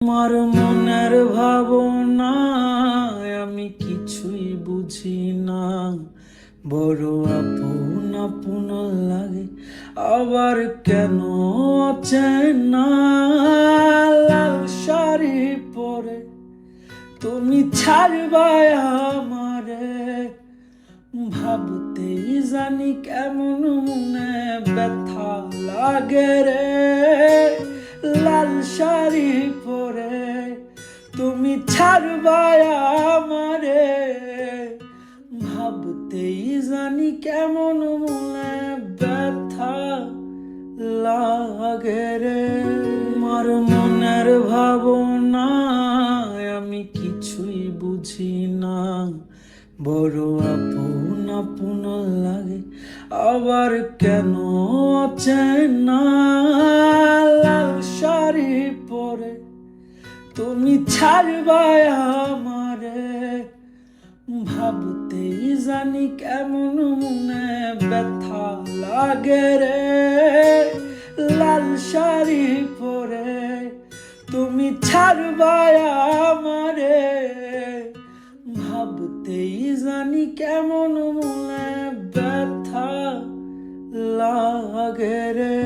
আমার মনের ভাবনায় আমি কিছুই বুঝি না, বড় আপন আপন লাগে, আবার কেন অচেনা। লাল শাড়ি পরে তুমি ছাড়বা আমারে, ভাবতেই জানি কেমন মনে ব্যথা লাগে রে। লাল শাড়ি পরে তুমি ছাড়বা আমারে, ভাবতেই জানি কেমন মনে ব্যথা লাগে রে। আমার মনের ভাবনায় আমি কিছুই বুঝি না, বড় আপন আপন লাগে, আবার কেন অচেনা। লাল শাড়ি পরে তুমি ছাড়বা আমারে, ভাবতেই জানি কেমন মনে ব্যথা লাগে রে। লাল শাড়ি পরে তুমি ছাড়বা আমারে, ভাবতেই জানি কেমন মনে ব্যথা লাগে রে।